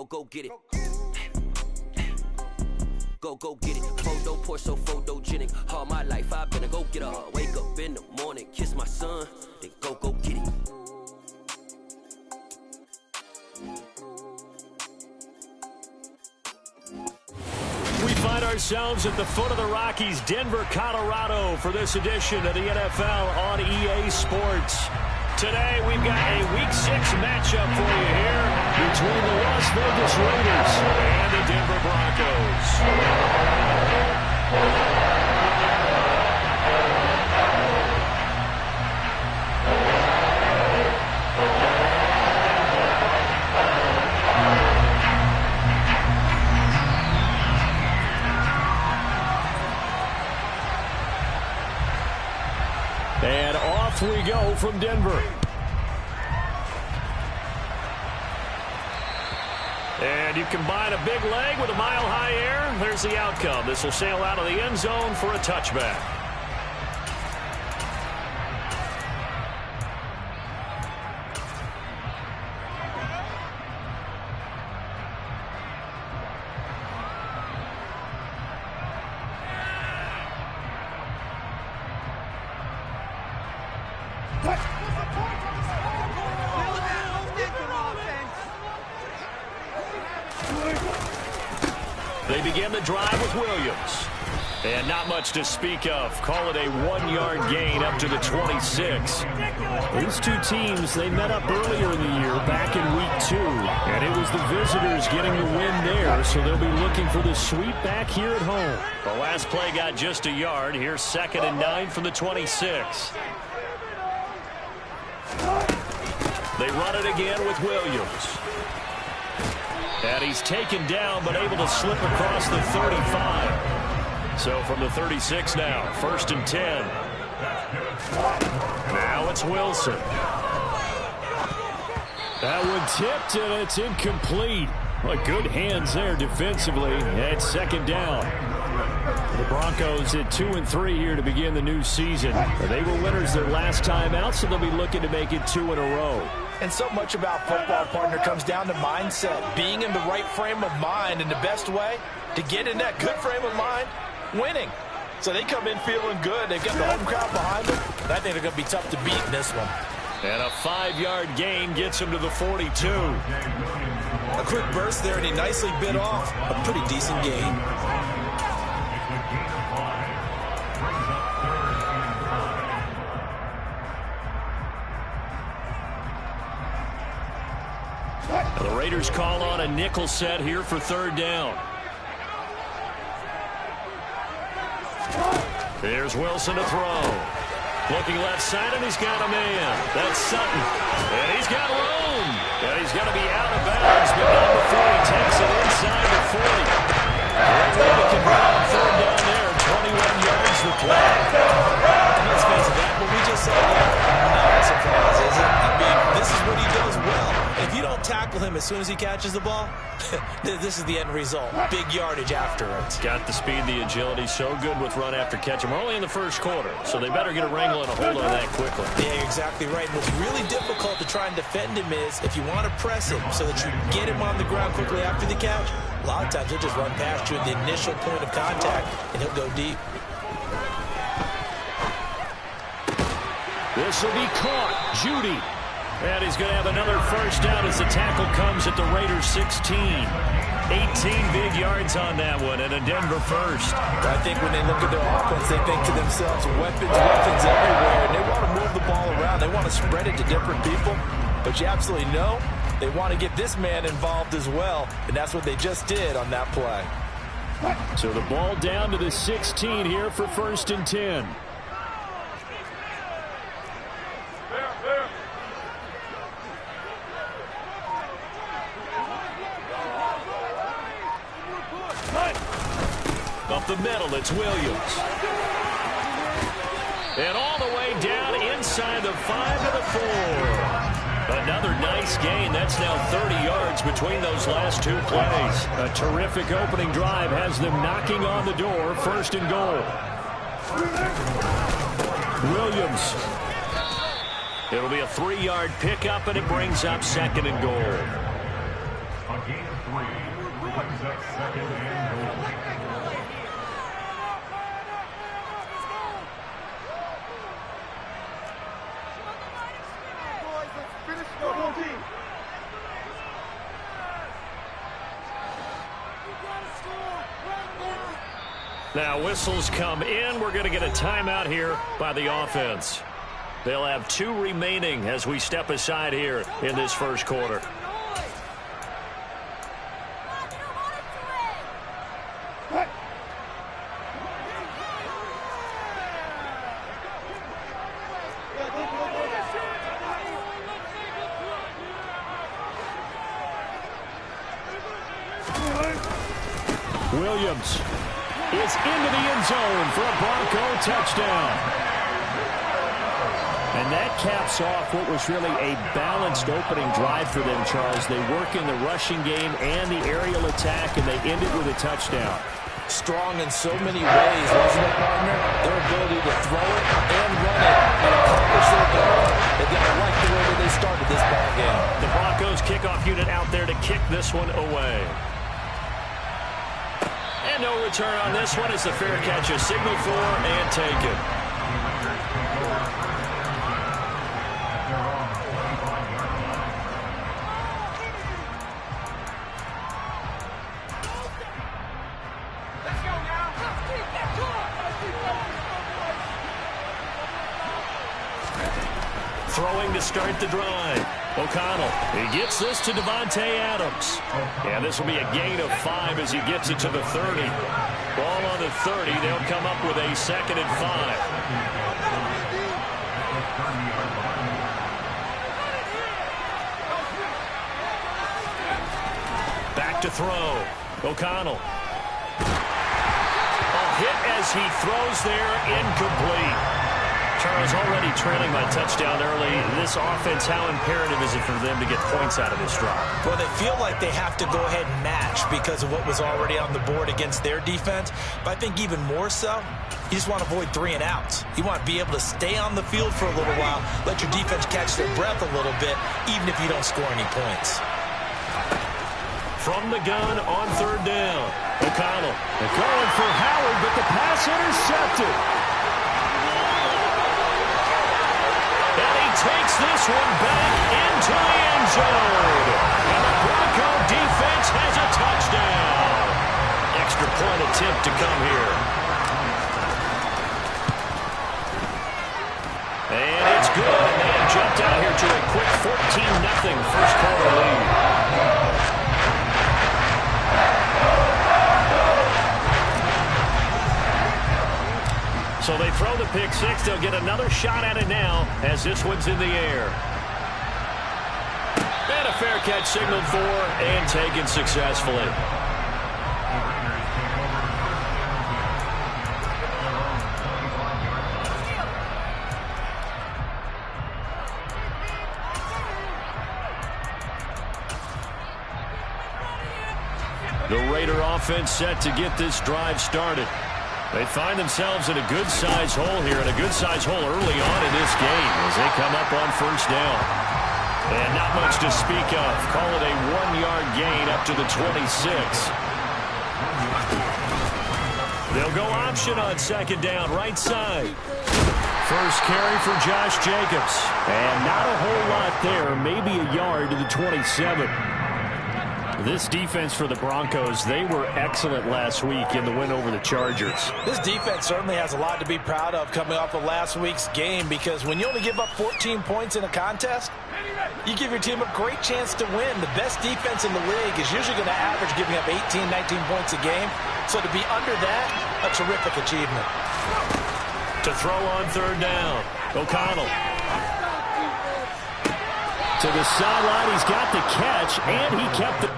Go get it. Go get it. Photo poor so photogenic. All my life I've been a go getter. Wake up in the morning, kiss my son, then go get it. We find ourselves at the foot of the Rockies, Denver, Colorado, for this edition of the NFL on EA Sports. Today, we've got a Week 6 matchup for you here between the Las Vegas Raiders and the Denver Broncos. And off we go from Denver. And you combine a big leg with a mile-high air. There's the outcome. This will sail out of the end zone for a touchback. They begin the drive with Williams. And not much to speak of. Call it a 1-yard gain up to the 26. These two teams, they met up earlier in the year, back in Week 2. And it was the visitors getting the win there, so they'll be looking for the sweep back here at home. The last play got just a yard. Here's 2nd and 9 from the 26. They run it again with Williams. And he's taken down, but able to slip across the 35. So from the 36 now, 1st and 10. Now it's Wilson. That one tipped, and it's incomplete. Well, good hands there defensively. And 2nd down. The Broncos at 2-3 here to begin the new season. They were winners their last time out, so they'll be looking to make it 2 in a row. And so much about football, partner, comes down to mindset. Being in the right frame of mind, and the best way to get in that good frame of mind, winning. So they come in feeling good. They've got the home crowd behind them. I think they're going to be tough to beat in this one. And a 5-yard gain gets him to the 42. A quick burst there, and he nicely bit off a pretty decent gain. The Raiders call on a nickel set here for 3rd down. Here's Wilson to throw. Looking left side, and he's got a man. That's Sutton. And he's got room. And he's going to be out of bounds, but number 40 takes it inside the 40. Great way to convert on 3rd down there. 21 yards the play. Let's face it, that what we just saw there, not a surprise, is it? I mean, this is what he does well. If you don't tackle him as soon as he catches the ball, this is the end result. Big yardage afterwards. Got the speed, the agility, so good with run after catch. We're only in the 1st quarter, so they better get a wrangle and a hold on that quickly. Yeah, you're exactly right. And what's really difficult to try and defend him is if you want to press him so that you get him on the ground quickly after the catch, a lot of times he'll just run past you at the initial point of contact, and he'll go deep. This will be caught. Judy. And he's going to have another 1st down as the tackle comes at the Raiders 16. 18 big yards on that one, and a Denver 1st. I think when they look at their offense, they think to themselves, weapons everywhere, and they want to move the ball around. They want to spread it to different people, but you absolutely know they want to get this man involved as well, and that's what they just did on that play. So the ball down to the 16 here for 1st and 10. Up the middle, it's Williams. And all the way down inside the 5 to the 4. Another nice gain. That's now 30 yards between those last 2 plays. A terrific opening drive has them knocking on the door. 1st and goal. Williams. It'll be a 3-yard pickup, and it brings up 2nd and goal. A gain of 3 brings up 2nd and goal. Now whistles come in. We're going to get a timeout here by the offense. They'll have 2 remaining as we step aside here in this first quarter. Williams is into the end zone for a Bronco touchdown. And that caps off what was really a balanced opening drive for them, Charles. They work in the rushing game and the aerial attack, and they ended with a touchdown. Strong in so many ways, wasn't it, partner? Their ability to throw it and run it and accomplish their goal. They've got to like the way that they started this ball game. The Broncos kickoff unit out there to kick this one away. And no return on this one as the fair catch is signaled for and taken. Throwing to start the drive. O'Connell, he gets this to Devontae Adams. And this will be a gain of 5 as he gets it to the 30. Ball on the 30. They'll come up with a 2nd and 5. Back to throw. O'Connell. A hit as he throws there, incomplete. Charles, already trailing by touchdown early. This offense, how imperative is it for them to get points out of this drive? Well, they feel like they have to go ahead and match because of what was already on the board against their defense. But I think even more so, you just want to avoid 3 and outs. You want to be able to stay on the field for a little while, let your defense catch their breath a little bit, even if you don't score any points. From the gun on 3rd down. O'Connell. They're going for Howard, but the pass intercepted. And he takes this one back into the end zone. And the Bronco defense has a touchdown. Extra point attempt to come here. And it's good. And they have jumped out here to a quick 14-0 first quarter lead. So they throw the pick 6. They'll get another shot at it now as this one's in the air. And a fair catch signaled for and taken successfully. The Raider offense set to get this drive started. They find themselves in a good-sized hole here, and a good-sized hole early on in this game as they come up on 1st down. And not much to speak of. Call it a 1-yard gain up to the 26. They'll go option on 2nd down, right side. First carry for Josh Jacobs. And not a whole lot there, maybe a yard to the 27. This defense for the Broncos, they were excellent last week in the win over the Chargers. This defense certainly has a lot to be proud of coming off of last week's game, because when you only give up 14 points in a contest, you give your team a great chance to win. The best defense in the league is usually going to average giving up 18, 19 points a game. So to be under that, a terrific achievement. To throw on 3rd down, O'Connell. To the sideline, he's got the catch, and he kept it.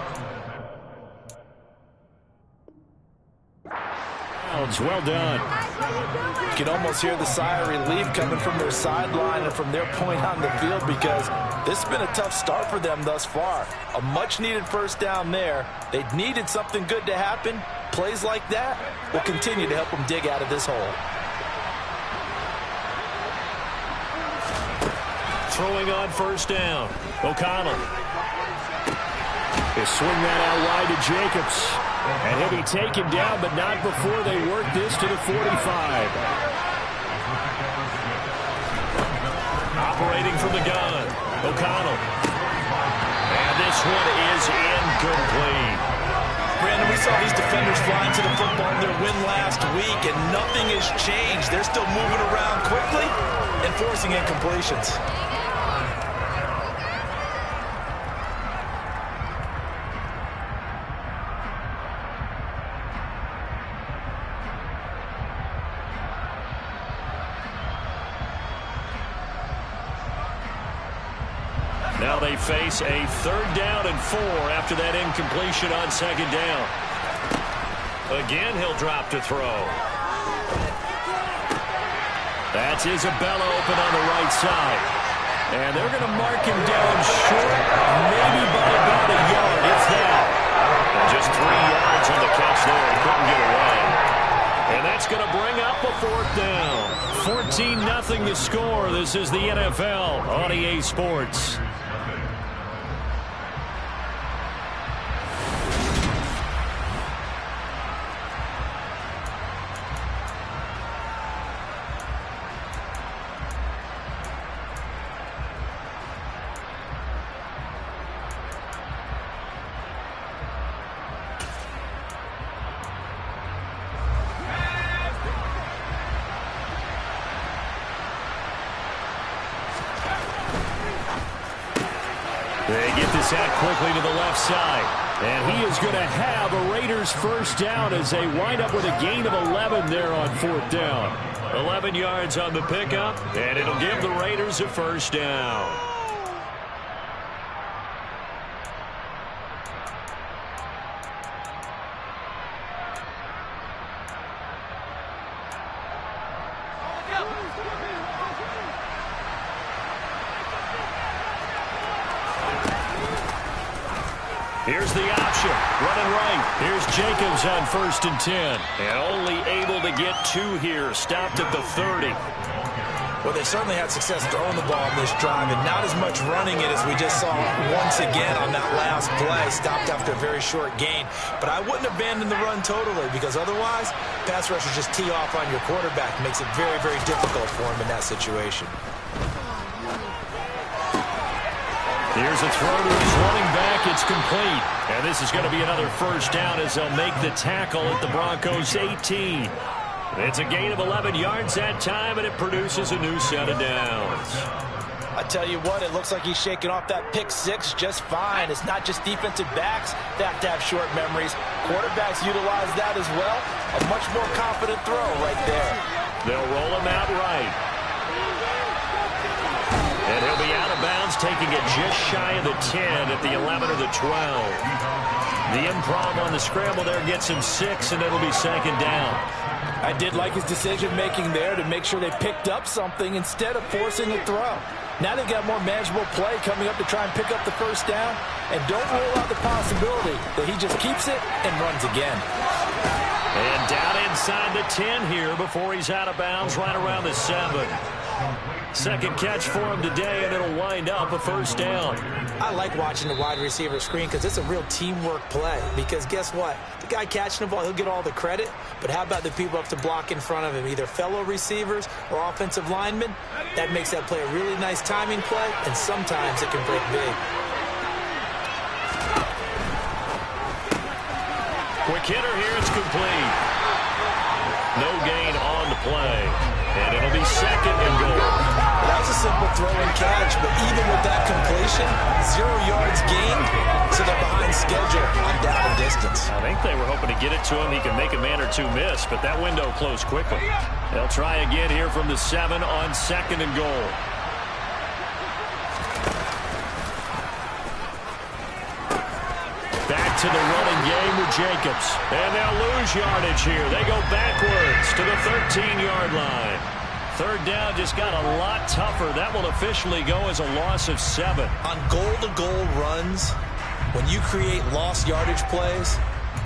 Well done. You can almost hear the sigh of relief coming from their sideline and from their point on the field, because this has been a tough start for them thus far. A much-needed 1st down there. They needed something good to happen. Plays like that will continue to help them dig out of this hole. Throwing on 1st down, O'Connell. They swing that out wide to Jacobs. And he'll be taken down, but not before they work this to the 45. Operating from the gun, O'Connell. And this one is incomplete. Brandon, we saw these defenders flying to the football in their win last week, and nothing has changed. They're still moving around quickly and forcing incompletions. Now they face a 3rd down and 4 after that incompletion on 2nd down. Again, he'll drop to throw. That's Isabella open on the right side. And they're going to mark him down short, maybe by about a yard, if that. And just 3 yards on the catch there. He couldn't get away. And that's going to bring up a 4th down. 14-0 the score. This is the NFL on EA Sports. They get this out quickly to the left side. And he is going to have a Raiders 1st down as they wind up with a gain of 11 there on 4th down. 11 yards on the pickup, and it'll give the Raiders a 1st down. Here's the option, running right. Here's Jacobs on 1st and 10. And only able to get 2 here, stopped at the 30. Well, they certainly had success throwing the ball in this drive, and not as much running it as we just saw once again on that last play. Stopped after a very short gain. But I wouldn't abandon the run totally, because otherwise, pass rushers just tee off on your quarterback. Makes it very, very difficult for him in that situation. Here's a throw to his running back. It's complete. And this is going to be another 1st down as they'll make the tackle at the Broncos' 18. It's a gain of 11 yards that time, and it produces a new set of downs. I tell you what, it looks like he's shaking off that pick 6 just fine. It's not just defensive backs that have to have short memories. Quarterbacks utilize that as well. A much more confident throw right there. They'll roll him out right. And he'll be out of bounds, taking it just shy of the 10 at the 11 or the 12. The improv on the scramble there gets him 6, and it'll be 2nd down. I did like his decision-making there to make sure they picked up something instead of forcing a throw. Now they've got more manageable play coming up to try and pick up the 1st down. And don't rule out the possibility that he just keeps it and runs again. And down inside the 10 here before he's out of bounds, right around the 7. 2nd catch for him today, and it'll wind up a 1st down. I like watching the wide receiver screen because it's a real teamwork play. Because guess what? The guy catching the ball, he'll get all the credit. But how about the people up to block in front of him, either fellow receivers or offensive linemen? That makes that play a really nice timing play, and sometimes it can break big. Quick hitter here, it's complete. No gain on the play. And it'll be 2nd and goal. That was a simple throw and catch, but even with that completion, 0 yards gained, so they're behind schedule on down and distance. I think they were hoping to get it to him. He can make a man or 2 miss, but that window closed quickly. They'll try again here from the 7 on 2nd and goal. Back to the running game with Jacobs. And they'll lose yardage here. They go backwards to the 13-yard line. 3rd down just got a lot tougher. That will officially go as a loss of 7. On goal-to-goal runs, when you create lost yardage plays,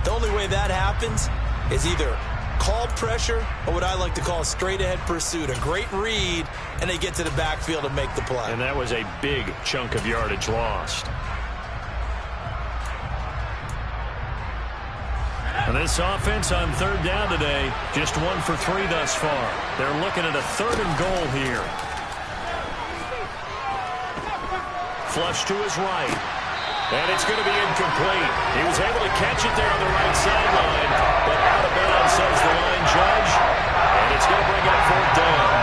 the only way that happens is either called pressure or what I like to call straight-ahead pursuit. A great read, and they get to the backfield and make the play. And that was a big chunk of yardage lost. This offense on third down today, just 1 for 3 thus far. They're looking at a 3rd and goal here. Flush to his right. And it's going to be incomplete. He was able to catch it there on the right sideline, but out of bounds, says the line judge. And it's going to bring up 4th down.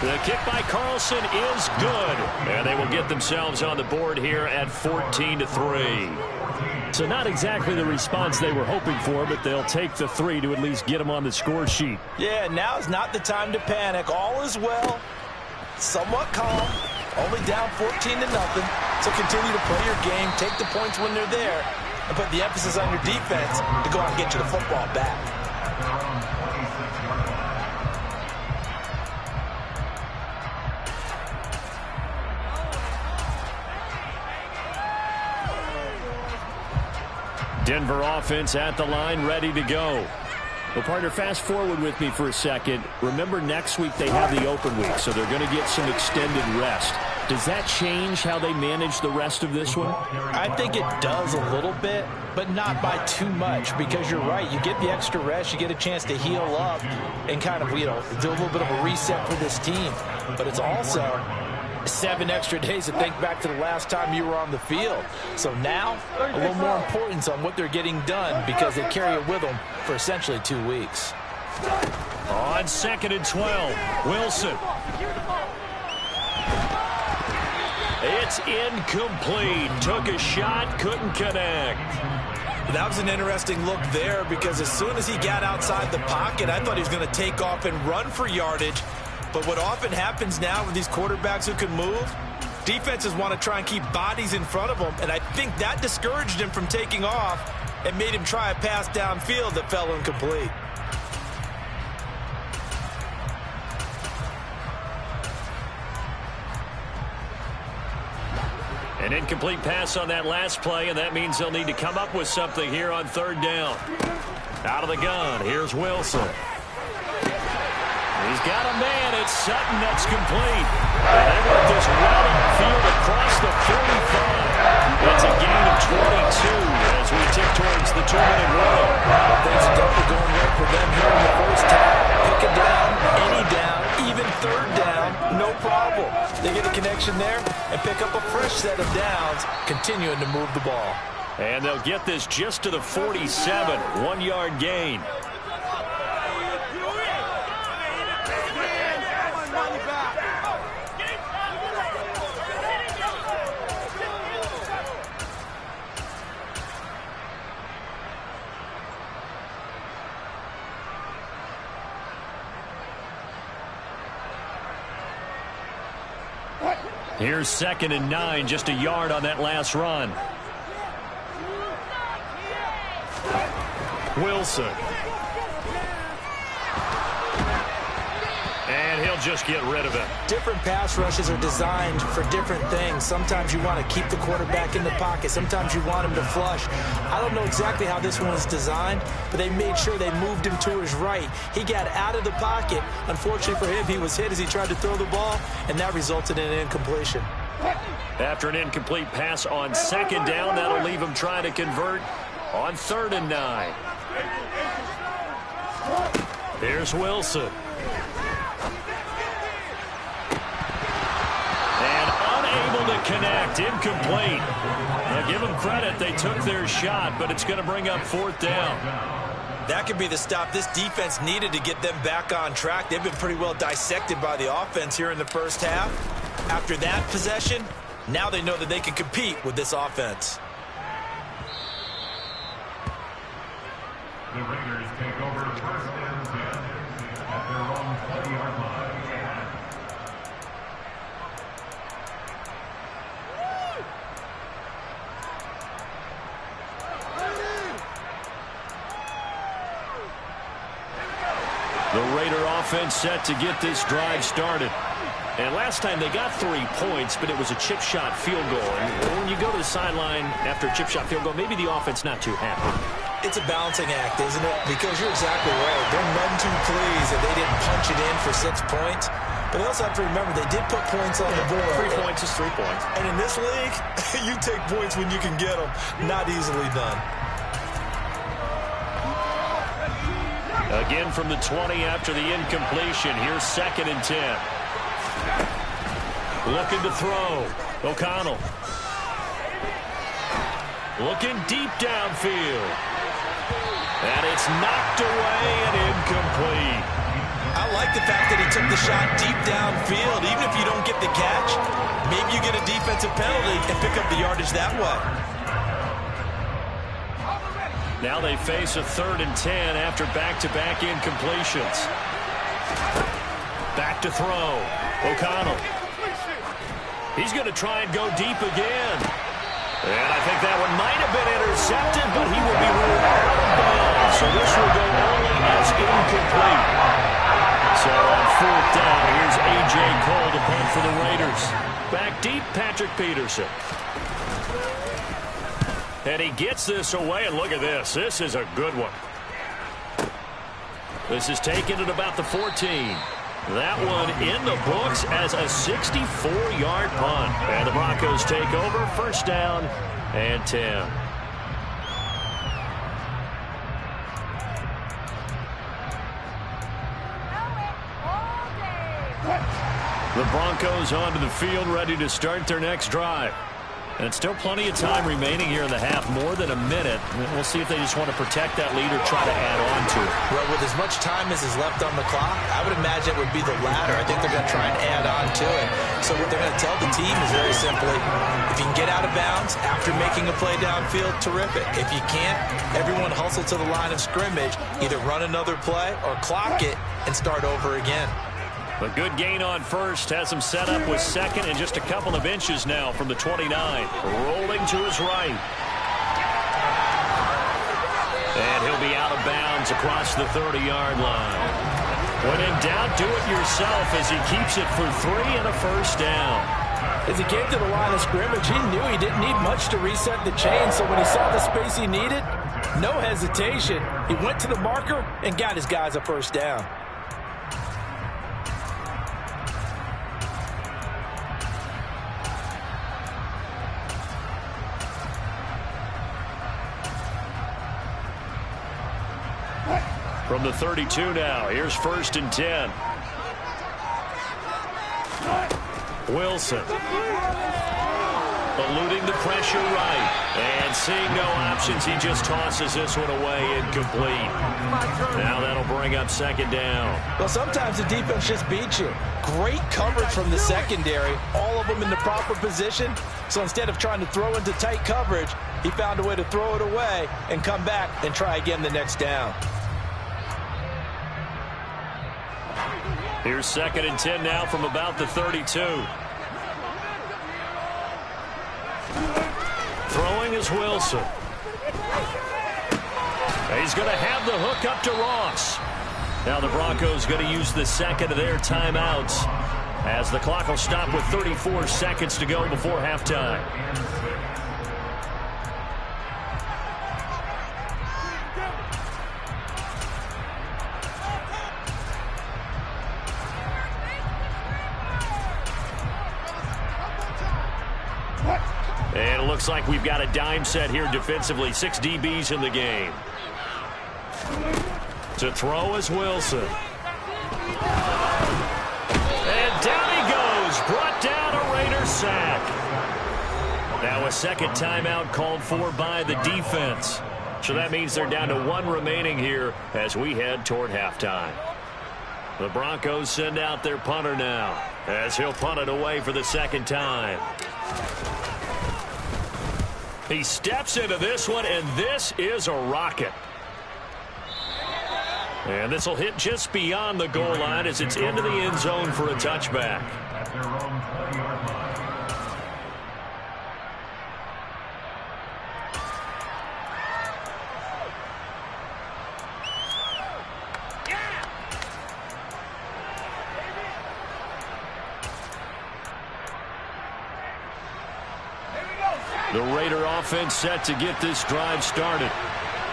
The kick by Carlson is good. And they will get themselves on the board here at 14-3. So not exactly the response they were hoping for, but they'll take the 3 to at least get them on the score sheet. Yeah, now is not the time to panic. All is well. Somewhat calm. Only down 14-0. So continue to play your game. Take the points when they're there. And put the emphasis on your defense to go out and get you the football back. Denver offense at the line, ready to go. Well, partner, fast forward with me for a second. Remember, next week they have the open week, so they're going to get some extended rest. Does that change how they manage the rest of this one? I think it does a little bit, but not by too much, because you're right. You get the extra rest, you get a chance to heal up and kind of, do a little bit of a reset for this team. But it's also 7 extra days to think back to the last time you were on the field. So now, a little more importance on what they're getting done because they carry it with them for essentially 2 weeks. On 2nd and 12, Wilson. It's incomplete. Took a shot, couldn't connect. That was an interesting look there because as soon as he got outside the pocket, I thought he was going to take off and run for yardage. But what often happens now with these quarterbacks who can move, defenses want to try and keep bodies in front of them, and I think that discouraged him from taking off and made him try a pass downfield that fell incomplete. An incomplete pass on that last play, and that means they'll need to come up with something here on 3rd down. Out of the gun, here's Wilson. He's got a man. It's Sutton that's complete. And they work this well upfield across the 45. That's a gain of 22 as we tick towards the 2-minute warning. Things are definitely going right for them here in the first half. Pick a down, any down, even 3rd down, no problem. They get a connection there and pick up a fresh set of downs, continuing to move the ball. And they'll get this just to the 47, 1-yard gain. Here's 2nd and 9, just a yard on that last run. Wilson. And he'll just get rid of it. Different pass rushes are designed for different things. Sometimes you want to keep the quarterback in the pocket. Sometimes you want him to flush. I don't know exactly how this one was designed, but they made sure they moved him to his right. He got out of the pocket. Unfortunately for him, he was hit as he tried to throw the ball, and that resulted in an incompletion. After an incomplete pass on 2nd down, that'll leave him trying to convert on 3rd and 9. Here's Wilson. To connect, incomplete. Now give them credit, they took their shot, but it's going to bring up 4th down. That could be the stop this defense needed to get them back on track. They've been pretty well dissected by the offense here in the first half. After that possession, now they know that they can compete with this offense. The Raiders take over 1st and 10 at their own 20-yard line. The Raider offense set to get this drive started. And last time they got 3 points, but it was a chip shot field goal. And when you go to the sideline after a chip shot field goal, maybe the offense not too happy. It's a balancing act, isn't it? Because you're exactly right. They're none too pleased that they didn't punch it in for 6 points. But they also have to remember they did put points on the board. 3 points is 3 points. And in this league, you take points when you can get them. Not easily done. Again from the 20 after the incompletion. Here's 2nd and 10. Looking to throw. O'Connell. Looking deep downfield. And it's knocked away and incomplete. I like the fact that he took the shot deep downfield. Even if you don't get the catch, maybe you get a defensive penalty and pick up the yardage that way. Now they face a 3rd and 10 after back-to-back incompletions. Back to throw. O'Connell. He's going to try and go deep again. And I think that one might have been intercepted, but he will be ruled out of bounds. So this will go only as incomplete. So on 4th down, here's A.J. Cole to punt for the Raiders. Back deep, Patrick Peterson. And he gets this away, and look at this. This is a good one. This is taken at about the 14. That one in the books as a 64-yard punt. And the Broncos take over, 1st down and 10. The Broncos onto the field, ready to start their next drive. And it's still plenty of time remaining here in the half, more than a minute. We'll see if they just want to protect that lead or try to add on to it. Well, with as much time as is left on the clock, I would imagine it would be the latter. I think they're going to try and add on to it. So what they're going to tell the team is very simply, if you can get out of bounds after making a play downfield, terrific. If you can't, everyone hustle to the line of scrimmage, either run another play or clock it and start over again. A good gain on 1st, has him set up with 2nd and just a couple of inches now from the 29. Rolling to his right. And he'll be out of bounds across the 30-yard line. When in doubt, do it yourself as he keeps it for 3 and a 1st down. As he came to the line of scrimmage, he knew he didn't need much to reset the chain, so when he saw the space he needed, no hesitation. He went to the marker and got his guys a 1st down. From the 32 now, here's 1st and 10. Wilson. Eluding the pressure right. And seeing no options, he just tosses this one away, incomplete. Now that'll bring up 2nd down. Well, sometimes the defense just beats you. Great coverage from the secondary, all of them in the proper position. So instead of trying to throw into tight coverage, he found a way to throw it away and come back and try again the next down. Here's 2nd and 10 now from about the 32. Throwing is Wilson. He's going to have the hook up to Ross. Now the Broncos going to use the 2nd of their timeouts as the clock will stop with 34 seconds to go before halftime. And it looks like we've got a dime set here defensively. 6 DBs in the game. To throw is Wilson. And down he goes. Brought down a Raider sack. Now a 2nd timeout called for by the defense. So that means they're down to 1 remaining here as we head toward halftime. The Broncos send out their punter now as he'll punt it away for the 2nd time. He steps into this one, and this is a rocket. And this will hit just beyond the goal line as it's into the end zone for a touchback. At their own 20-yard line. The Raider offense set to get this drive started.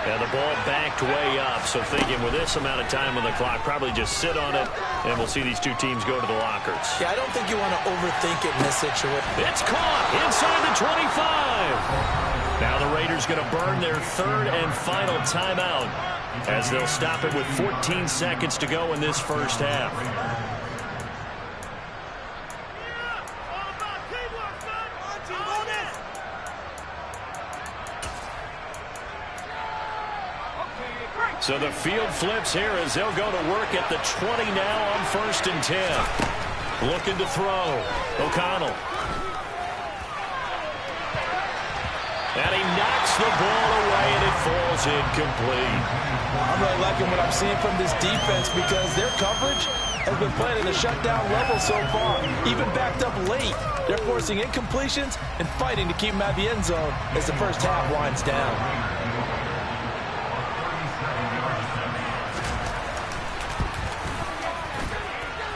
And the ball backed way up, so thinking with this amount of time on the clock, probably just sit on it, and we'll see these two teams go to the lockers. Yeah, I don't think you want to overthink it in this situation. It's caught inside the 25. Now the Raiders going to burn their third and final timeout as they'll stop it with 14 seconds to go in this first half. So the field flips here as they'll go to work at the 20 now on 1st and 10. Looking to throw. O'Connell. And he knocks the ball away, and it falls incomplete. I'm really liking what I'm seeing from this defense because their coverage has been playing at a shutdown level so far. Even backed up late, they're forcing incompletions and fighting to keep them out of the end zone as the first half winds down.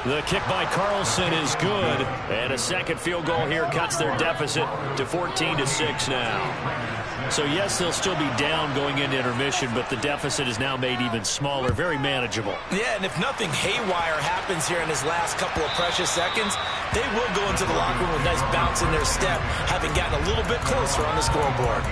The kick by Carlson is good, and a second field goal here cuts their deficit to 14-6 now. So yes, they'll still be down going into intermission, but the deficit is now made even smaller, very manageable. Yeah, and if nothing haywire happens here in his last couple of precious seconds, they will go into the locker room with a nice bounce in their step, having gotten a little bit closer on the scoreboard.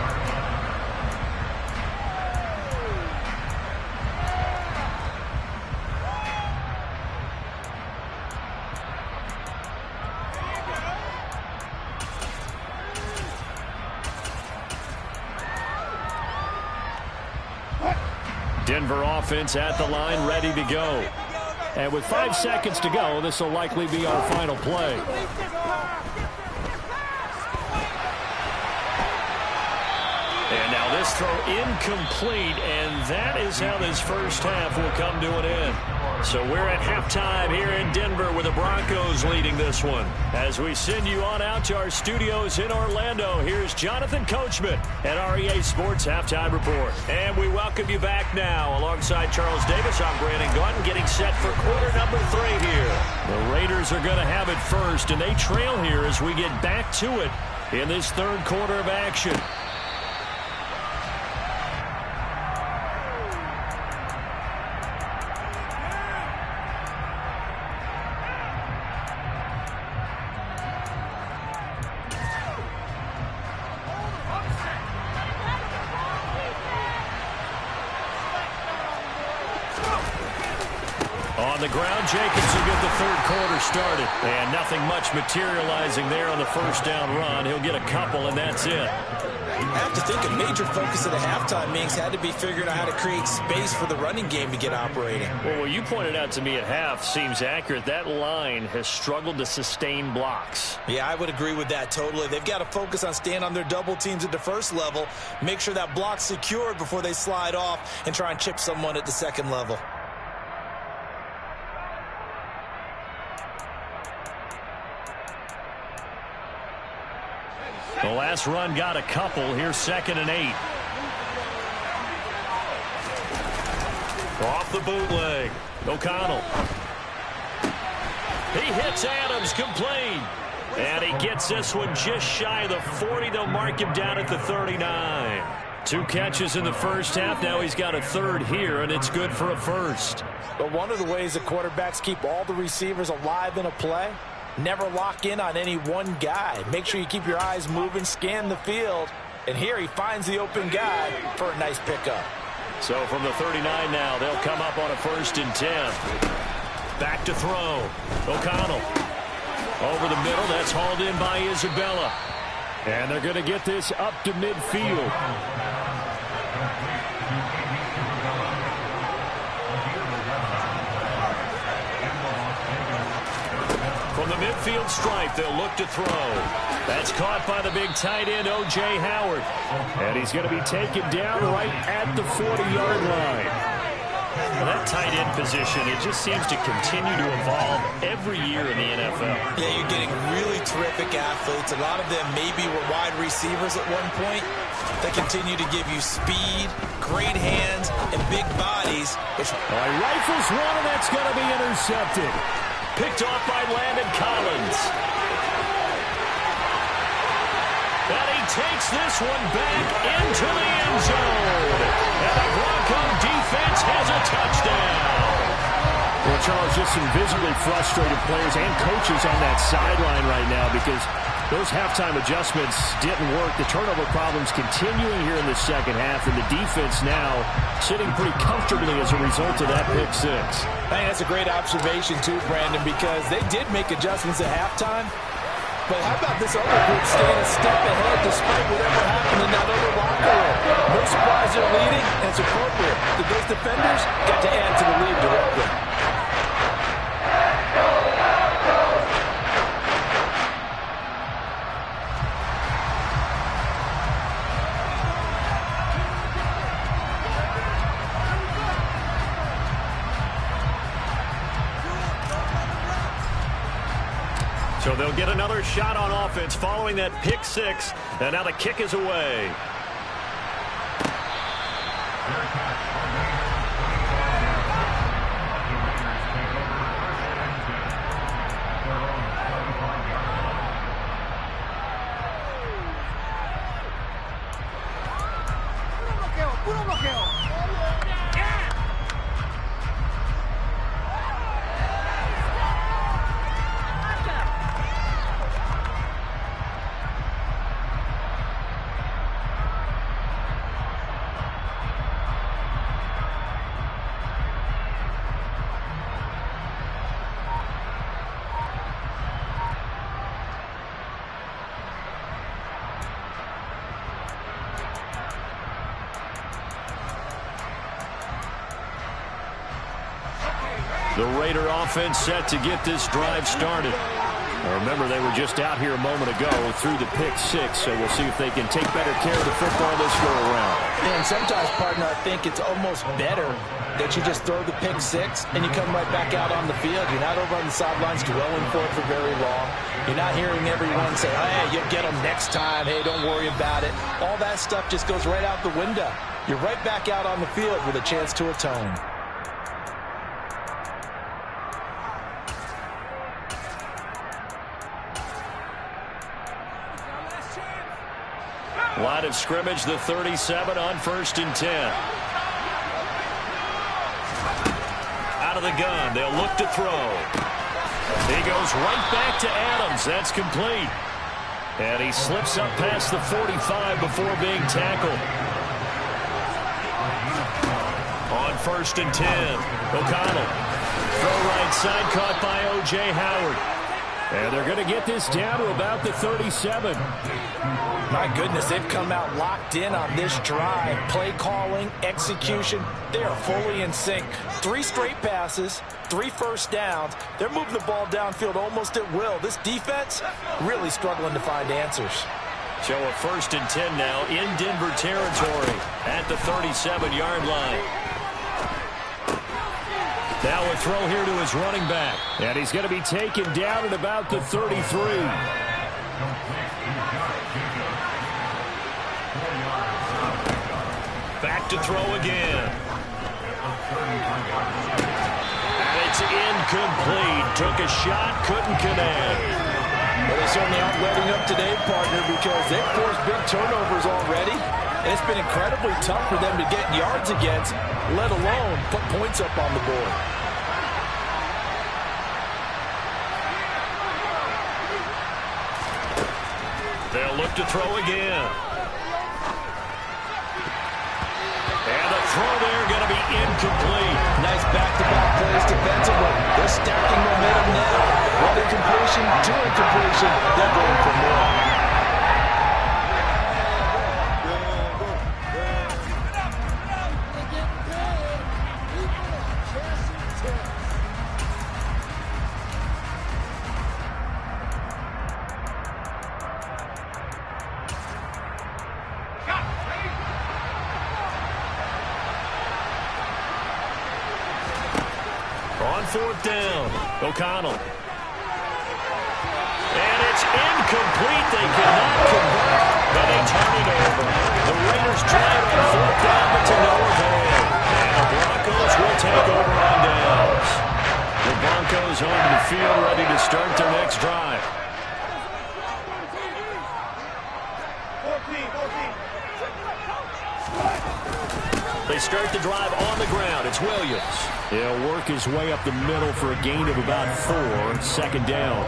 Denver offense at the line, ready to go. And with 5 seconds to go, this will likely be our final play. And now this throw incomplete, and that is how this first half will come to an end. So we're at halftime here in Denver with the Broncos leading this one. As we send you on out to our studios in Orlando, here's Jonathan Coachman at REA Sports Halftime Report. And we welcome you back now. Alongside Charles Davis, I'm Brandon Gaudin, getting set for quarter number 3 here. The Raiders are going to have it first, and they trail here as we get back to it in this third quarter of action. On the ground, Jacobs will get the third quarter started. And nothing much materializing there on the first down run. He'll get a couple, and that's it. I have to think a major focus of the halftime meetings had to be figuring out how to create space for the running game to get operating. Well, what you pointed out to me at half seems accurate. That line has struggled to sustain blocks. Yeah, I would agree with that totally. They've got to focus on staying on their double teams at the first level, make sure that block's secured before they slide off and try and chip someone at the second level. The last run got a couple. Here's 2nd and 8. Off the bootleg. O'Connell. He hits Adams, complete. And he gets this one just shy of the 40. They'll mark him down at the 39. 2 catches in the first half. Now he's got a third here, and it's good for a first. But one of the ways that quarterbacks keep all the receivers alive in a play, never lock in on any one guy. Make sure you keep your eyes moving, scan the field. And here he finds the open guy for a nice pickup. So from the 39 now, they'll come up on a 1st and 10. Back to throw. O'Connell. Over the middle. That's hauled in by Isabella. And they're going to get this up to midfield. From the midfield stripe, they'll look to throw. That's caught by the big tight end, O.J. Howard. And he's going to be taken down right at the 40-yard line. Well, that tight end position, it just seems to continue to evolve every year in the NFL. Yeah, you're getting really terrific athletes. A lot of them maybe were wide receivers at one point. They continue to give you speed, great hands, and big bodies. He rifles one, and that's going to be intercepted. Picked off by Landon Collins. And he takes this one back into the end zone. And the Bronco defense has a touchdown. Well, Charles, just some visibly frustrated players and coaches on that sideline right now because those halftime adjustments didn't work. The turnover problems continuing here in the second half, and the defense now sitting pretty comfortably as a result of that pick six. I think that's a great observation, too, Brandon, because they did make adjustments at halftime. But how about this other group staying a step ahead despite whatever happened in that other locker room? No surprise they're leading, and it's appropriate that those defenders got to add to the lead directly. So they'll get another shot on offense following that pick six. And now the kick is away. The Raider offense set to get this drive started. Now remember, they were just out here a moment ago through the pick six, so we'll see if they can take better care of the football this go-around. And sometimes, partner, I think it's almost better that you just throw the pick six and you come right back out on the field. You're not over on the sidelines dwelling for it for very long. You're not hearing everyone say, hey, you'll get them next time. Hey, don't worry about it. All that stuff just goes right out the window. You're right back out on the field with a chance to atone. Line of scrimmage, the 37 on 1st and 10. Out of the gun, they'll look to throw. He goes right back to Adams. That's complete. And he slips up past the 45 before being tackled. On 1st and 10, O'Connell. Throw right side, caught by O.J. Howard. And they're going to get this down to about the 37. My goodness, they've come out locked in on this drive. Play calling, execution, they are fully in sync. 3 straight passes, 3 first downs. They're moving the ball downfield almost at will. This defense really struggling to find answers. So a 1st and 10 now in Denver territory at the 37-yard line. Now a throw here to his running back. And he's going to be taken down at about the 33. Back to throw again. And it's incomplete. Took a shot, couldn't connect. Well, they certainly aren't letting up today, partner, because they've forced big turnovers already. And it's been incredibly tough for them to get yards against, let alone put points up on the board. They'll look to throw again. And the throw there going to be incomplete. Nice back-to-back plays defensively. They're stacking momentum now. One incompletion, 2 incompletion. They're going for more. On 4th down, O'Connell. And it's incomplete. They cannot convert, but they turn it over. The Raiders try it on 4th down, but to no avail. And the Broncos will take over on downs. The Broncos onto the field, ready to start their next drive. start the drive on the ground. It's Williams. He'll work his way up the middle for a gain of about 4. Second down.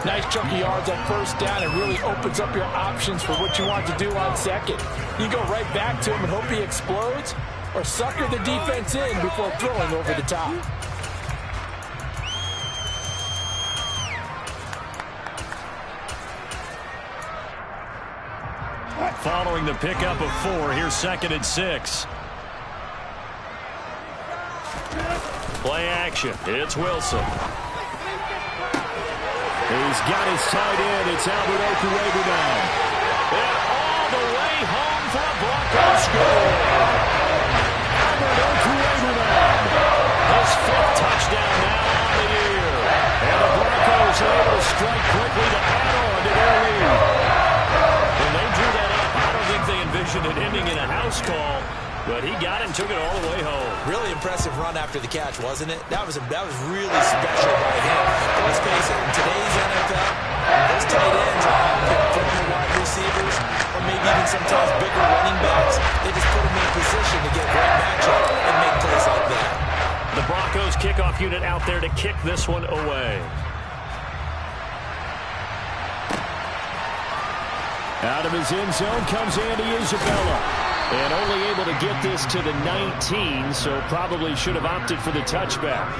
Nice chunk of yards on first down. It really opens up your options for what you want to do on second. You go right back to him and hope he explodes, or sucker the defense in before throwing over the top. Following the pickup of 4, here's 2nd and 6. Play action. It's Wilson. He's got his tight end. It's Albert Okuebu now. And all the way home for a Broncos score. Albert Okuebu now. His 5th touchdown now on the year. And the Broncos are able to strike quickly to add on to their lead. When they drew that up, I don't think they envisioned it ending in a house call, but he got it and took it all the way home. Really impressive run after the catch, wasn't it? That was really special by him. But let's face it, in today's NFL, those tight ends are former wide receivers, or maybe even sometimes bigger running backs. They just put them in a position to get great matchup and make plays like that. The Broncos kickoff unit out there to kick this one away. Out of his end zone comes Andy Isabella. And only able to get this to the 19, so probably should have opted for the touchback.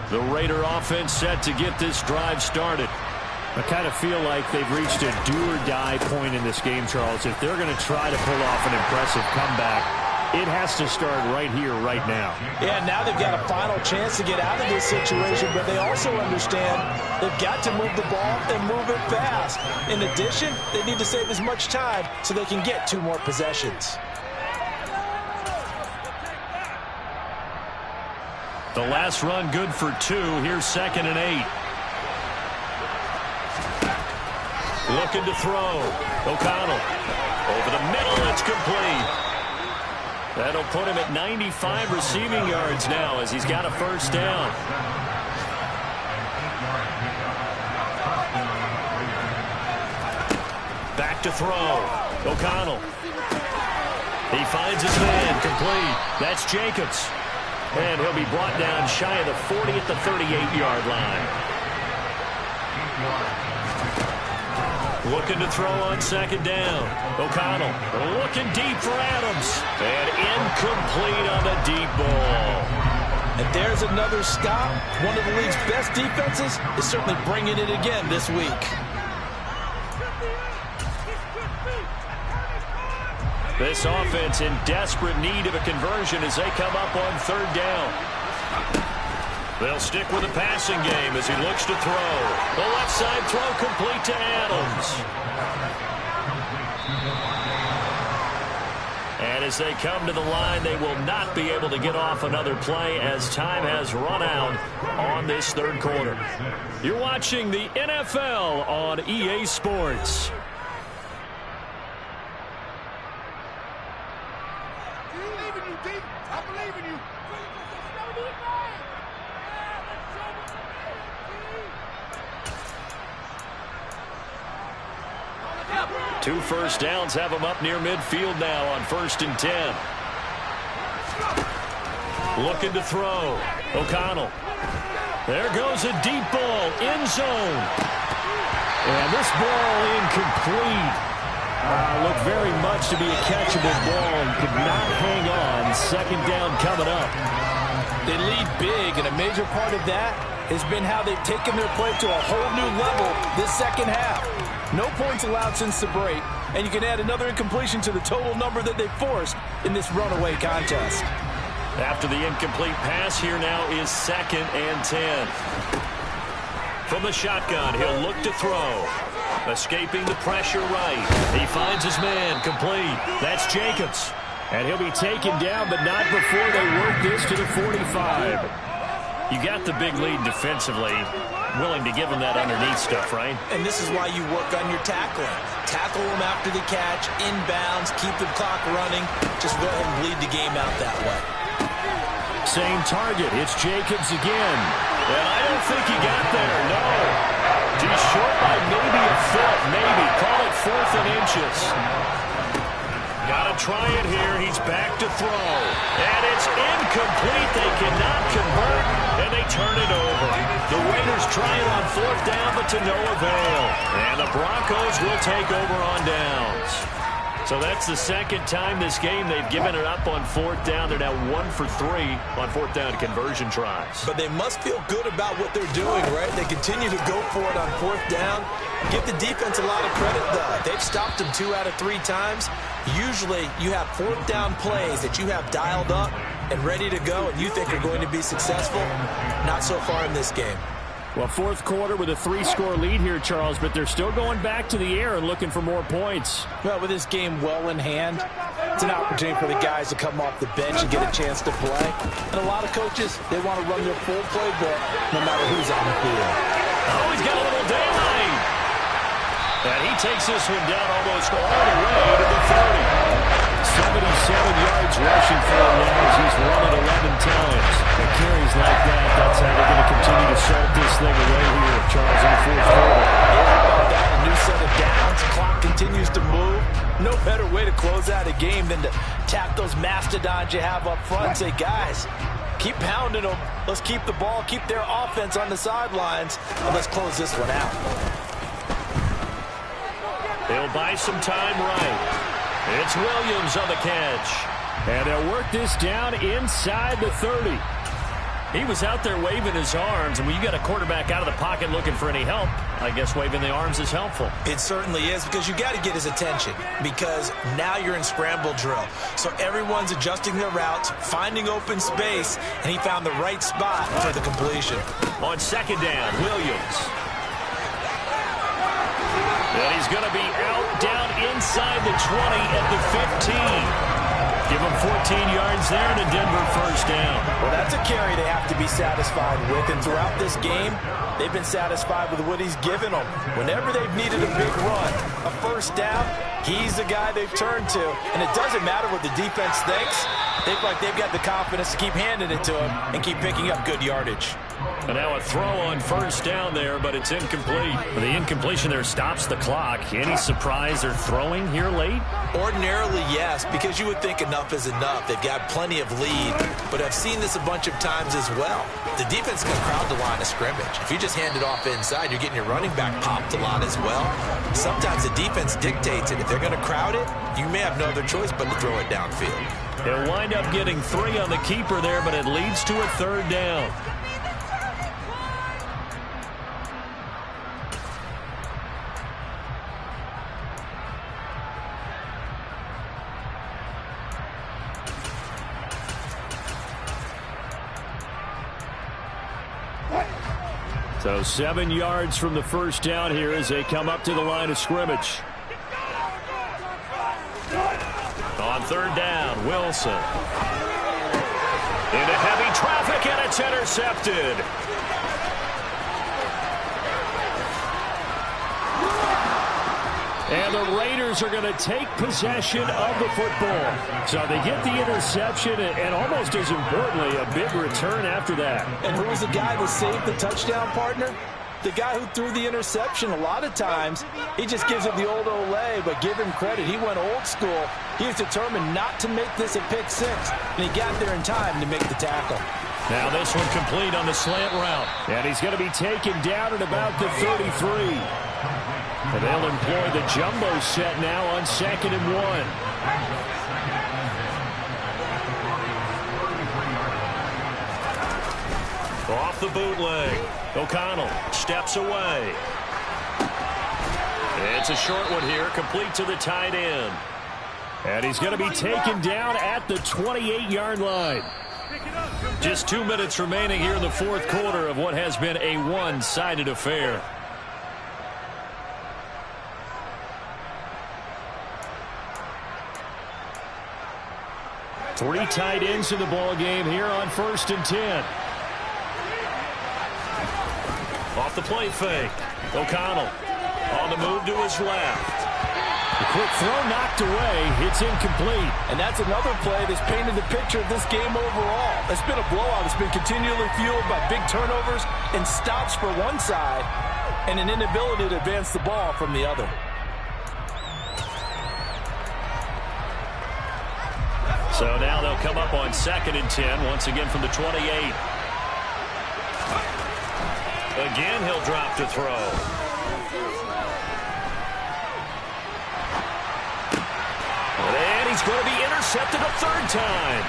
The Raider offense set to get this drive started. I kind of feel like they've reached a do-or-die point in this game, Charles. If they're going to try to pull off an impressive comeback, it has to start right here, right now. Yeah, now they've got a final chance to get out of this situation, but they also understand they've got to move the ball and move it fast. In addition, they need to save as much time so they can get 2 more possessions. The last run good for 2. Here's 2nd and 8. Looking to throw. O'Connell. Over the middle, it's complete. That'll put him at 95 receiving yards now as he's got a first down. Back to throw. O'Connell. He finds his man. Complete. That's Jacobs. And he'll be brought down shy of the 40 at the 38-yard line. Looking to throw on 2nd down. O'Connell looking deep for Adams. And incomplete on the deep ball. And there's another stop. One of the league's best defenses is certainly bringing it again this week. This offense in desperate need of a conversion as they come up on 3rd down. They'll stick with the passing game as he looks to throw. The left side throw complete to Adams. And as they come to the line, they will not be able to get off another play as time has run out on this 3rd quarter. You're watching the NFL on EA Sports. I believe in you. 2 first downs have them up near midfield now on 1st and 10. Looking to throw. O'Connell. There goes a deep ball. End zone. And this ball incomplete. Looked very much to be a catchable ball and could not hang on. 2nd down coming up. They lead big, and a major part of that has been how they've taken their play to a whole new level this 2nd half. No points allowed since the break, and you can add another incompletion to the total number that they forced in this runaway contest. After the incomplete pass, here now is 2nd and 10. From the shotgun, he'll look to throw. Escaping the pressure right. He finds his man. Complete. That's Jacobs. And he'll be taken down, but not before they work this to the 45. You got the big lead defensively. Willing to give him that underneath stuff, right? And this is why you work on your tackling. Tackle them after the catch, inbounds, keep the clock running. Just go ahead and bleed the game out that way. Same target. It's Jacobs again. And I don't think he got there, no. He's short by maybe a foot, maybe. Call it 4th and inches. Got to try it here. He's back to throw. And it's incomplete. They cannot convert, and they turn it over. The Raiders try it on 4th down, but to no avail. And the Broncos will take over on downs. So that's the second time this game they've given it up on 4th down. They're now 1 for 3 on 4th down conversion tries. But they must feel good about what they're doing, right? They continue to go for it on 4th down. Give the defense a lot of credit, though. They've stopped them 2 out of 3 times. Usually you have 4th down plays that you have dialed up and ready to go and you think are going to be successful. Not so far in this game. Well, 4th quarter with a 3-score lead here, Charles, but they're still going back to the air and looking for more points. Well, with this game well in hand, it's an opportunity for the guys to come off the bench and get a chance to play. And a lot of coaches, they want to run their full playbook no matter who's on the field. Oh, he's got a little daylight. And he takes this one down almost all the way to the 30. 77 yards rushing for him now as he's run it 11 times. And carries like that, that's how they're going to continue to salt this thing away here, Charles, in the 4th quarter. Yeah, a new set of downs. Clock continues to move. No better way to close out a game than to tap those mastodons you have up front and say, guys, keep pounding them. Let's keep the ball, keep their offense on the sidelines, and let's close this one out. They'll buy some time right. It's Williams on the catch. And they'll work this down inside the 30. He was out there waving his arms, and when you got a quarterback out of the pocket looking for any help, I guess waving the arms is helpful. It certainly is, because you got to get his attention, because now you're in scramble drill. So everyone's adjusting their routes, finding open space, and he found the right spot for the completion. On 2nd down, Williams. And he's going to be out down inside the 20 at the 15. Give him 14 yards there and a Denver 1st down. Well, that's a carry they have to be satisfied with. And throughout this game, they've been satisfied with what he's given them. Whenever they've needed a big run, a 1st down, he's the guy they've turned to. And it doesn't matter what the defense thinks. They feel like they've got the confidence to keep handing it to him and keep picking up good yardage. And now a throw on 1st down there, but it's incomplete. The incompletion there stops the clock. Any surprise they're throwing here late? Ordinarily, yes, because you would think enough is enough. They've got plenty of lead, but I've seen this a bunch of times as well. The defense can crowd the line of scrimmage. If you just hand it off inside, you're getting your running back popped a lot as well. Sometimes the defense dictates it. If they're going to crowd it, you may have no other choice but to throw it downfield. They'll wind up getting 3 on the keeper there, but it leads to a 3rd down. So 7 yards from the 1st down here as they come up to the line of scrimmage. On 3rd down, Wilson. Into heavy traffic, and it's intercepted. And the Raiders are going to take possession of the football. So they get the interception, and almost as importantly, a big return after that. And who was the guy that saved the touchdown, partner? The guy who threw the interception. A lot of times, he just gives it the old Olay, but give him credit. He went old school. He was determined not to make this a pick 6, and he got there in time to make the tackle. Now this one complete on the slant route. And he's going to be taken down at about the 33. And they'll employ the jumbo set now on 2nd and 1. Off the bootleg. O'Connell steps away. It's a short one here, complete to the tight end. And he's going to be taken down at the 28-yard line. Just 2 minutes remaining here in the 4th quarter of what has been a one-sided affair. Three tight ends in the ball game here on 1st and 10. Off the play fake. O'Connell on the move to his left. quick throw knocked away. It's incomplete. And that's another play that's painted the picture of this game overall. It's been a blowout. It's been continually fueled by big turnovers and stops for one side and an inability to advance the ball from the other. So now they'll come up on 2nd and 10, once again from the 28. Again, he'll drop to throw. And he's going to be intercepted a 3rd time.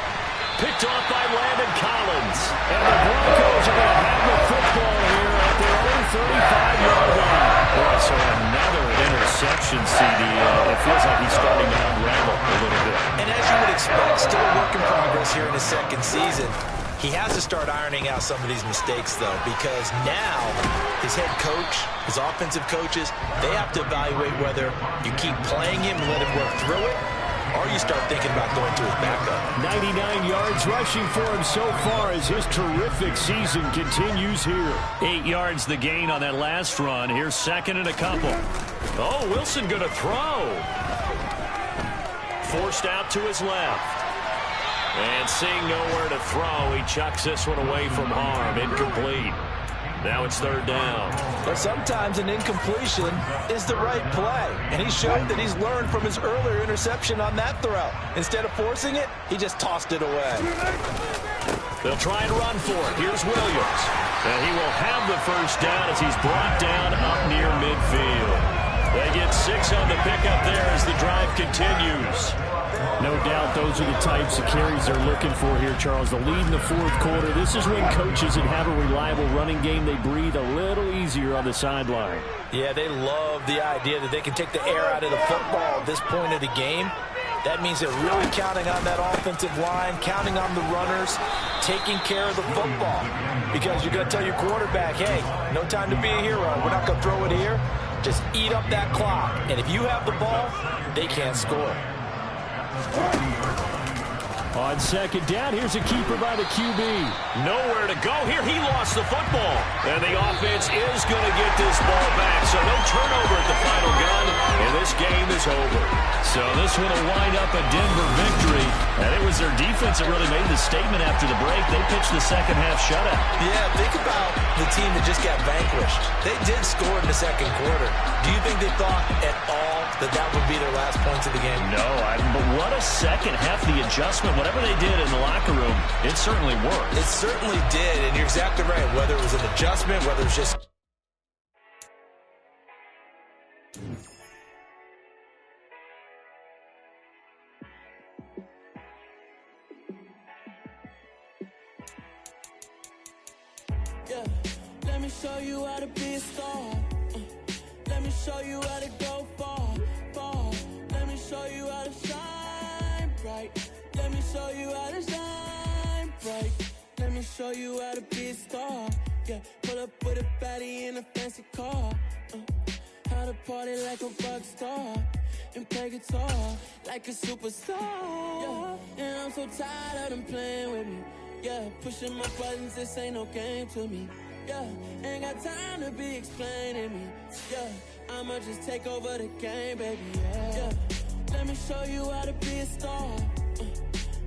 Picked off by Landon Collins. And the Broncos are going to have the football here at their own 35-yard line. Boy, so another interception, CD. It feels like he's starting to unravel a little bit. And as you would expect, still a work in progress here in his 2nd season. He has to start ironing out some of these mistakes, though, because now his head coach, his offensive coaches, they have to evaluate whether you keep playing him and let him work through it, or you start thinking about going to his backup. 99 yards rushing for him so far as his terrific season continues here. 8 yards the gain on that last run. Here's 2nd and a couple. Oh, Wilson going to throw. Forced out to his left. And seeing nowhere to throw, he chucks this one away from harm. Incomplete. Now it's 3rd down. But sometimes an incompletion is the right play. And he showed that he's learned from his earlier interception on that throw. Instead of forcing it, he just tossed it away. They'll try and run for it. Here's Williams. And he will have the 1st down as he's brought down up near midfield. They get 6 on the pickup there as the drive continues. No doubt those are the types of carries they're looking for here, Charles. The lead in the 4th quarter. This is when coaches that have a reliable running game, they breathe a little easier on the sideline. Yeah, they love the idea that they can take the air out of the football at this point of the game. That means they're really counting on that offensive line, counting on the runners, taking care of the football. Because you're going to tell your quarterback, hey, no time to be a hero. We're not going to throw it here. Just eat up that clock. And if you have the ball, they can't score. On 2nd down, here's a keeper by the QB. Nowhere to go here. He lost the football. And the offense is going to get this ball back. So no turnover at the final gun. And this game is over. So this one will wind up a Denver victory. And it was their defense that really made the statement after the break. They pitched the 2nd half shutout. Yeah, think about the team that just got vanquished. They did score in the 2nd quarter. Do you think they thought at all that that would be their last points of the game? No, but what a 2nd half. The adjustment, whatever they did in the locker room, it certainly worked. It certainly did, and you're exactly right. Whether it was an adjustment, whether it was just... Yeah, let me show you how to be a star. Let me show you how to go far, far. Let me show you how to shine bright. Let me show you how to shine bright. Let me show you how to be a star. Yeah, pull up with a baddie in a fancy car. How to party like a rock star and play guitar like a superstar. Yeah, and I'm so tired of them playing with me. Yeah, pushing my buttons, this ain't no game to me. Yeah, ain't got time to be explaining me. Yeah, I'ma just take over the game, baby. Yeah, let me show you how to be a star.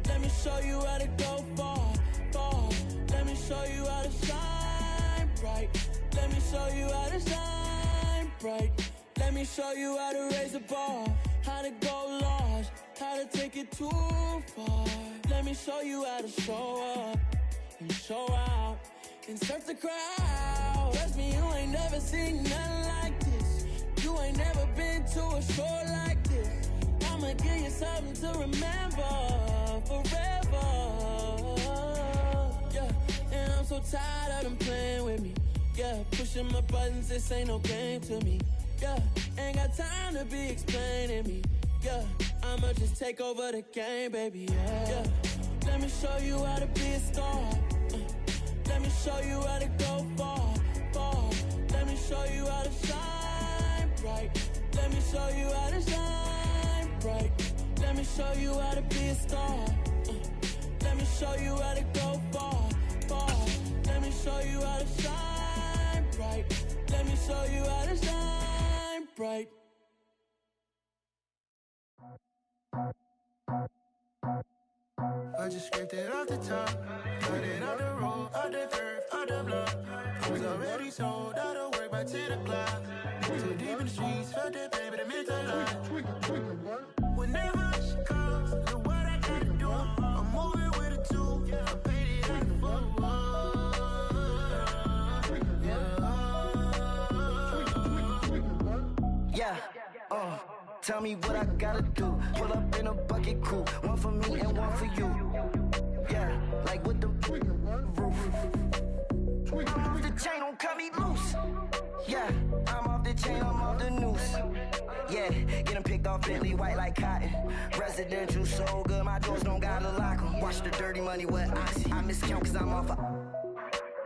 Let me show you how to go far, far. Let me show you how to shine bright. Let me show you how to shine bright. Let me show you how to raise the bar, how to go large, how to take it too far. Let me show you how to show up and show out and surf the crowd. Trust me, you ain't never seen nothing like this. You ain't never been to a show like this. I'ma give you something to remember forever. Yeah, and I'm so tired of them playing with me. Yeah, pushing my buttons, this ain't no game to me. Yeah, ain't got time to be explaining me. Yeah, I'ma just take over the game, baby. Yeah, let me show you how to be a star. Let me show you how to go far, far. Let me show you how to shine bright. Let me show you how to shine bright. Let me show you how to be a star. Let me show you how to go far, far. Let me show you how to shine bright. Let me show you how to shine bright. I just scraped it off the top, cut it out the road, out the curve, out the block. I was already sold out of work by 10 o'clock. Too deep in the streets, felt that baby, that meant a lot. Whenever she calls, the what I gotta do, I'm moving with a two. I paid it out the full. Yeah, tell me what I gotta do. Pull up in a bucket crew, one for me and one for you. Yeah, like with the roof. I'm off the chain, don't cut me loose. Yeah, I'm off the chain, I'm off the noose. Yeah, getting picked off Bentley, white like cotton. Residential so good, my doors don't gotta lock 'em. Watch the dirty money with Oxy. I miscount cause I'm off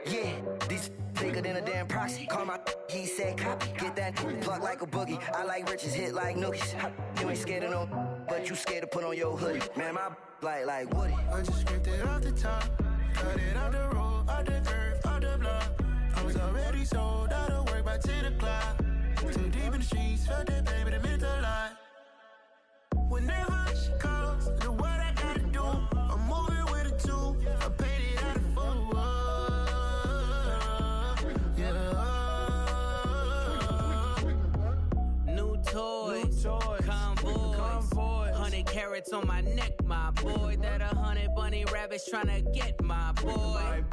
yeah, these bigger than a damn proxy. Call my he said copy. Get that plug like a boogie. I like riches, hit like nookies. You ain't scared of no, but you scared to put on your hoodie. Man, my like Woody. I just scraped it off the top, cut it out the road, out the curve, out the block. I was already sold out of work by 10 o'clock. Too deep in the streets, felt that baby, that meant a lot. Whenever she calls, the what I gotta do, I'm moving with a two. I paid it out of full. Toys, convoys, 100 carats on my neck, my boy. That 100 bunny rabbits tryna get my boy.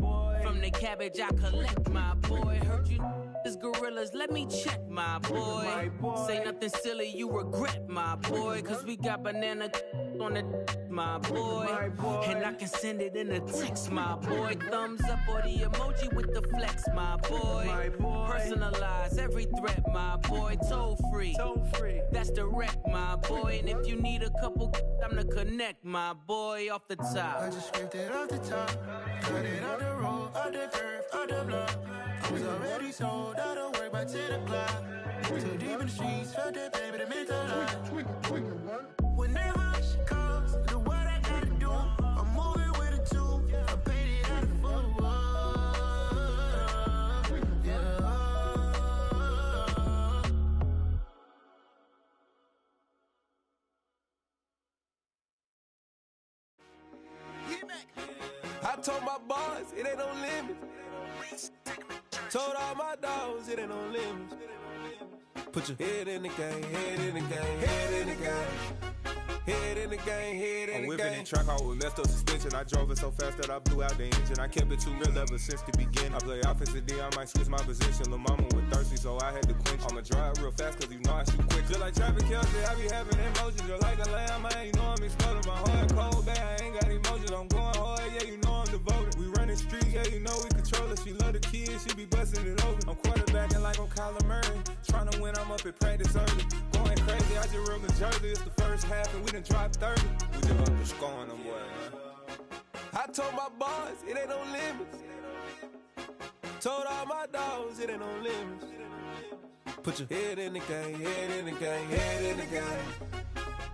From the cabbage I collect, my boy. Heard you is gorillas, let me check, my boy. Say nothing silly, you regret, my boy. Cause we got banana on the my boy. And I can send it in a text, my boy. Thumbs up or the emoji with the flex, my boy. Personalize every threat, my boy. Toll free, that's direct, my boy. And if you need a couple, I'm the connect, my boy. Off the top, I just scraped it off the top, cut it out the road, out the curve, out the block. I was already sold out of work by 10 o'clock. Too deep in the streets, felt that baby, that meant a lot. Whenever she calls, the what I gotta do, I'm moving with a two. I paid it out of full. I told my boys, it ain't no limits. Told all my dogs, it ain't no limits. Put your head in the game, head in the game, head in the game. Head in the game, head in the game. I'm whipping in track out with messed up suspension. I drove it so fast that I blew out the engine. I kept it too real ever since the beginning. I play offensive D, I might switch my position. Lil' mama was thirsty, so I had to quench. I'ma drive real fast, cause you know I shoot quick. Just like Travis Kelce, I be having emotions. Just like a lamb, man, you know I'm exploding. My heart cold, bad, I ain't got emotions. I'm going hard, yeah, you know I'm devoted. We running streets, yeah, you know we control it. She love the kids, she be busting it over. I'm quarterbacking like I'm Kyler Murray. Trying to win, I'm up at practice early. Going crazy, I just real the jersey. It's the first half, and we done dropped 30. We just up to scoring them, boy, man. I told my boys, it ain't no limits. Told all my dogs, it ain't no limits. Put your head in the game, head in the game, head in the game.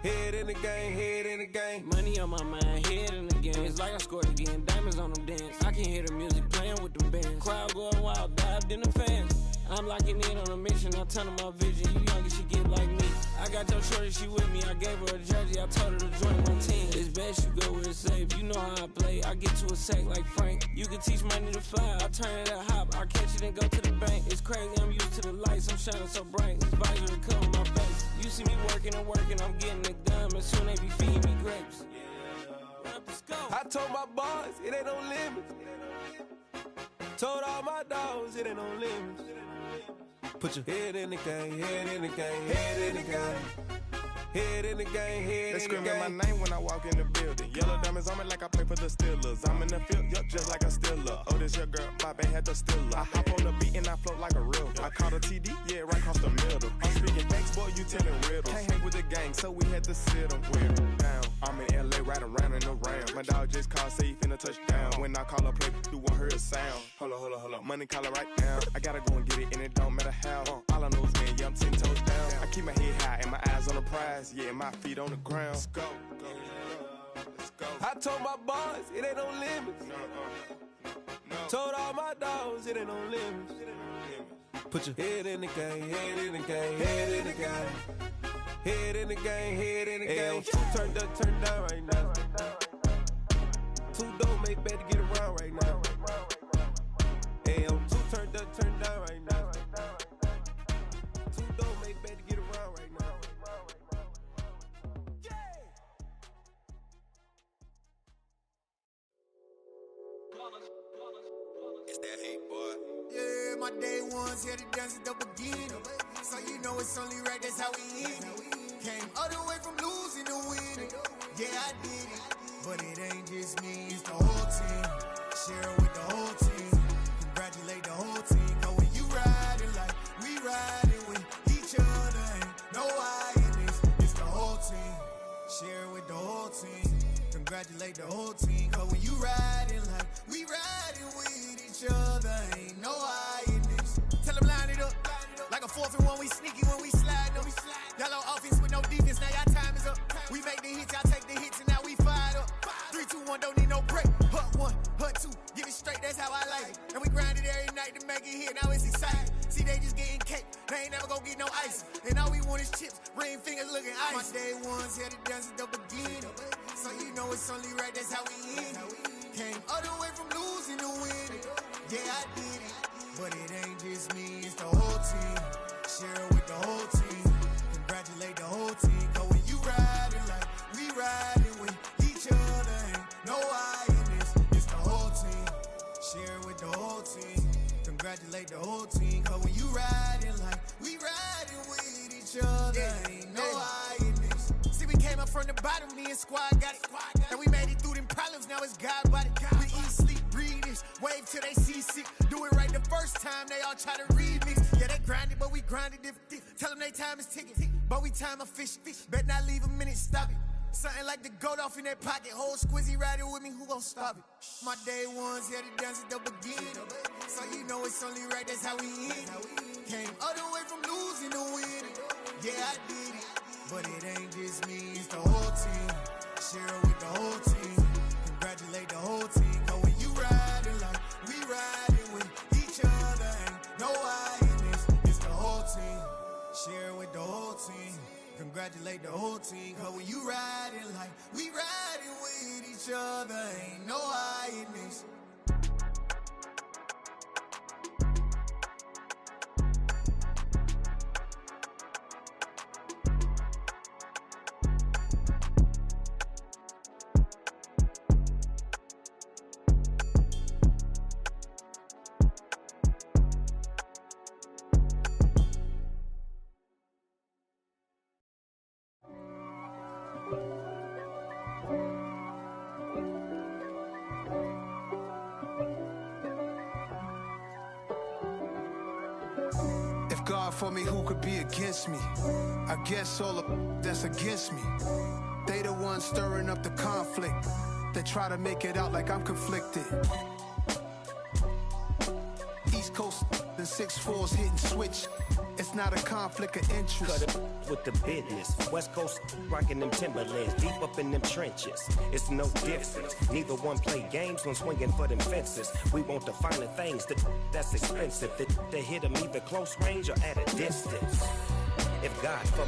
Head in the game, head in the game. Money on my mind, head in the game. It's like I scored again, diamonds on them dance. I can hear the music playing with them bands. Crowd going wild, dived in the fans. I'm locking in on a mission, I tell her my vision. You young and she get like me. I got your shorty, she with me. I gave her a jersey, I told her to join my team. It's best you go where it's safe. You know how I play. I get to a sack like Frank. You can teach money to fly. I turn it a hop. I catch it and go to the bank. It's crazy, I'm used to the lights. I'm shining so bright. This visor will cover my face. You see me working and working. I'm getting it done. And soon they be feeding me grapes. I told my boys, it ain't no limits. Told all my dogs, it ain't no limits. Put your head in the game, head in the game, head in the game. Head in the game, head in the game. They screaming my name when I walk in the building. Yellow diamonds on me like I play for the Steelers. I'm in the field, yup, just like a Steeler. Oh, this your girl, my band had the Steeler. I hop on the beat and I float like a river. I caught a TD, yeah, right across the middle. I'm speaking thanks, boy, you telling riddles. Can't hang with the gang, so we had to sit them with them down. I'm in LA, right around in the round. My dog just called, say he finna touchdown. When I call a play, you won't hear a sound. Hold up, money calling right now. I gotta go and get it, and it don't matter how. All I know is, man, yeah, I'm 10 toes down. I keep my head high and my eyes on the prize. Yeah, my feet on the ground. Let's go. Let's go. I told my boys, it ain't no limits. No. Told all my dogs, it ain't no limits. Put your head in the game, head in the game, head in the game. Head in the game, head in the game. Turned up, turned down right now. Too dope, make better get around right now. Hey, I'm too turned up, turned down right now. Too dope, make better get around right now. It's that hate, boy. Yeah, my day ones here to dance at the beginning. So you know it's only right, that's how we end it. Came all the way from losing to winning. Yeah, I did it. But it ain't just me, it's the whole team. Share it with the whole team. Congratulate the whole team. Cause when you riding like we riding with each other, ain't no I in this. It's the whole team. Share it with the whole team. Congratulate the whole team. Cause when you riding like we riding with each other, ain't no I in this. Tell them line it up. Like a 4th and 1, we sneaky when we slide them. Yellow offense with no defense, now y'all time is up. We make the hits, y'all take the hits, and now we fired up. 3, 2, 1, don't need no break. Hut 1, hut 2, get it straight, that's how I like it. And we grind it every night to make it hit, now it's exciting. See, they just getting cake, they ain't never gonna get no ice. And all we want is chips, ring fingers looking ice. My day ones here to dance at the beginning. So you know it's only right, that's how we end it. Came all the way from losing to winning. Yeah, I did it. But it ain't just me, it's the whole team. Share it with the whole team. Congratulate the whole team. Cause when you riding like we riding with each other, ain't no I in this. It's the whole team. Share it with the whole team. Congratulate the whole team. Cause when you riding like we riding with each other, ain't no I in this. See, we came up from the bottom, me and squad got it. And we made it through them problems, now it's God body. We eat, sleep, breathe this, wave till they see sick. Do it right the first time, they all try to remix. Yeah, they grinded, but we grinded different. Tell them they time is ticking, but we time a fish. Bet not leave a minute, stop it. Something like the goat off in that pocket. Whole squizzy riding with me, who gon' stop it? My day ones here to dance at the beginning. So you know it's only right, that's how we end it. Came all the way from losing to winning. Yeah, I did it. But it ain't just me, it's the whole team. Share it with the whole team. Congratulate the whole team. Cause when you riding like we riding with each other, ain't no I in this. It's the whole team. Share it with the whole team. Congratulate the whole team. Cause when you riding like we riding with each other, ain't no I in this. God for me, who could be against me? I guess all the that's against me. They the ones stirring up the conflict. They try to make it out like I'm conflicted. East Coast and 6'4's hitting switch. It's not a conflict of interest. Cut it with the business. West Coast rocking them Timberlands, deep up in them trenches. It's no difference. Neither one play games when swinging for them fences. We want the finer things that's expensive. They hit them either close range or at a distance. If God for